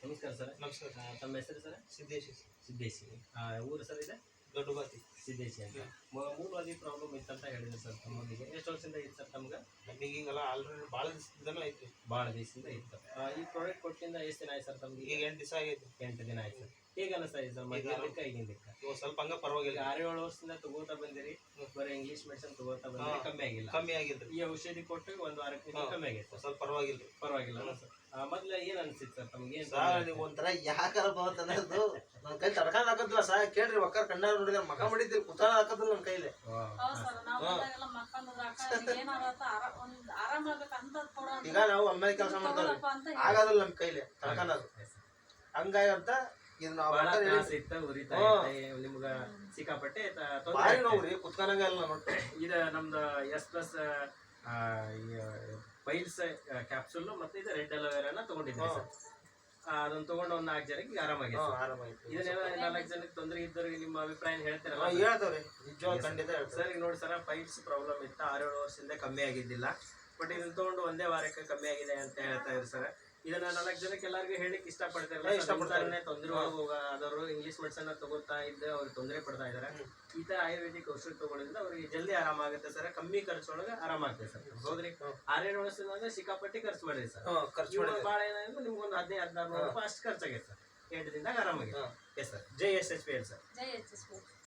ನಮಸ್ಕಾರ ಸರ್. ನಮಸ್ಕಾರ. ತಮ್ಮ ಹೆಸರು ಸರ್? ಸಿದ್ದೇಶಿ. ಸಿದ್ದೇಶಿ. ಊರು ಸರ್ ಇದೆ? ದೊಡ್ಡಬಾತಿ. ಸಿದ್ದೇಶಿ ಅಂತ. ಮೂಲವಾಗಿ ಪ್ರಾಬ್ಲಮ್ ಇತ್ತಂತ ಹೇಳಿದ್ರು ಸರ್ ತಮ್ಮೊಂದಿಗೆ. ಎಷ್ಟು ವರ್ಷದಿಂದ ಇತ್ತು ಸರ್ ತಮ್ಗೆ? ನಮಗೆ ಈಗೆಲ್ಲ ಆಲ್ರೆಡಿ ಭಾಳ ದಿವಸದಿಂದನೂ ಐತಿ. ಭಾಳ ದಿವಸದಿಂದ ಇತ್ತು. ಈ ಪ್ರಾಡಕ್ಟ್ ಕೊಟ್ಟಿಂದ ಎಷ್ಟು ದಿನ ಆಯ್ತು ಸರ್ ತಮ್ಗೆ? ಈಗ 8 ದಿವಸ ಆಗೈತಿ. 8 ದಿನ ಆಯ್ತು ಸರ್. ಹೇಗೆ ಅನಿಸ್ತಾ ಇದೆ ಸರ್? ಮೊದಲಿದ್ದಕ್ಕ ಈಗಿನ ದಿಕ್ಕ ಇವಾಗ ಸ್ವಲ್ಪ ಹಂಗ ಪರವಾಗಿಲ್ಲ. 6-7 ವರ್ಷದಿಂದ ತಗೋತಾ ಬಂದಿರಿ, ಬರೀ ಇಂಗ್ಲೀಷ್ ಮೆಡಿಸಿನ್ ತಗೋತಾ ಬಂದಿರಿ, ಕಮ್ಮಿ ಆಗಿಲ್ಲ. ಕಮ್ಮಿ ಆಗಿದ್ರಿ. ಈ ಔಷಧಿ ಕೊಟ್ಟು 1 ವಾರಕ್ಕೆ ಕಮ್ಮಿ ಆಗೈತೆ. ಸ್ವಲ್ಪ ಪರವಾಗಿಲ್ಲ. ಪರವಾಗಿಲ್ಲ ಸರ್. ಮೊದ್ಲು ಏನ್ ಅನ್ಸಿತ್ತು ಸರ್ ತಮ್ಗೆ? ನೀವು ಒಂಥರ ಯಾಕಾರ ಬಂತನ್ನೋದು ನನ್ನ ಕೈ ತಡ್ಕೊಂಡ್ ಹಾಕತ್ತಿಲ್ಲ ಸಾ. ಕೇಳ್ರಿ ಒಕ್ಕರ್ ಕಣ್ಣಾರ ನೋಡಿದ್ರೆ ಮಕ ಮಾಡಿದ್ದಿಲ್ಲ, ಕುತಾನ ಹಾಕತ್ತಿಲ್ಲ ನನ್ನ ಕೈಲಿ. ಈಗ ನಾವು ಒಮ್ಮೆ ಕೆಲಸ ಮಾಡ್ತಾವ್ರಿ, ಆಗೋದಿಲ್ಲ ನಮ್ಮ ಕೈಲಿ ತಡ್ಕೊಳ್ಳೋದು. ಹಂಗಾಗಂತ ಇದು ನಾವು ನಿಮ್ಗ ಸಿಕ್ಕಾಪಟ್ಟೆ ಭಾರಿ ನೋವ್ರಿ, ಕುತ್ಕೊಂಡಂಗೆಲ್ಲ ನೋಡ್ರಿ. ಇದು ನಮ್ದು S+ ಪೈಲ್ಸ್ ಕ್ಯಾಪ್ಸೂಲ್ ಮತ್ತೆ ಇದು ರೆಡ್ ಅಲೋವೆರಾನ ತಗೊಂಡಿದ್ದೆ ಸರ್. ಅದನ್ನ ತಗೊಂಡು ಒಂದು 4 ಜನಕ್ಕೆ ಆರಾಮಾಗಿದೆ. ಇದನ್ನೆಲ್ಲ 4 ಜನಕ್ಕೆ ತೊಂದರೆ ಇದ್ದವ್ರಿಗೆ ನಿಮ್ಮ ಅಭಿಪ್ರಾಯ ಹೇಳ್ತಾರಲ್ಲ? ಹೇಳ್ತಾವ್ರಿ, ನಿಜವಾಗ ಖಂಡಿತ ಹೇಳ್ತಾರೆ ಸರ್. ಈಗ ನೋಡಿ ಸರ್, ಪೈಲ್ಸ್ ಪ್ರಾಬ್ಲಮ್ ಇತ್ತು, 6-7 ವರ್ಷದಿಂದ ಕಮ್ಮಿ ಆಗಿದ್ದಿಲ್ಲ. ಬಟ್ ಇದನ್ನ ತಗೊಂಡು 1 ವಾರಕ್ಕೆ ಕಮ್ಮಿ ಆಗಿದೆ ಅಂತ ಹೇಳ್ತಾ ಇದ್ರು ಸರ್. ಇದನ್ನ 4 ಜನಕ್ಕೆ ಎಲ್ಲರಿಗೂ ಹೇಳಿಕ್ ಇಷ್ಟಪಡ್ತಾರೆ. ತೊಂದರೆ ಆದವರು ಇಂಗ್ಲೀಷ್ ಮೆಡಿಸನ್ ತಗೋತಾ ಇದ್ದ ಅವ್ರಿಗೆ ತೊಂದರೆ ಪಡ್ತಾ ಇದಾರೆ. ಈ ತರ ಆಯುರ್ವೇದಿಕ್ ಔಷಧಿ ತಗೊಳ್ಳೋದ್ರಿಂದ ಅವ್ರಿಗೆ ಜಲ್ದಿ ಆರಾಮಾಗುತ್ತೆ ಸರ್. ಕಮ್ಮಿ ಖರ್ಚೊಳಗೆ ಆರಾಮಾಗ್ತದೆ ಸರ್. ಹೌದ್ರಿ? 6-7 ವರ್ಷದಿಂದ ಸಿಕ್ಕಾಪಟ್ಟಿ ಖರ್ಚು ಮಾಡಿರಿ ಸರ್. ಭಾಳ ಏನಾದ್ರು ನಿಮ್ಗೊಂದು 15-16 ರೂಪಾಯಿ ಅಷ್ಟು ಖರ್ಚಾಗೈತೆ ಸರ್. 8 ದಿನದಾಗ ಆರಾಮಾಗಿದೆ. Yes sir. Jai SHPL sir.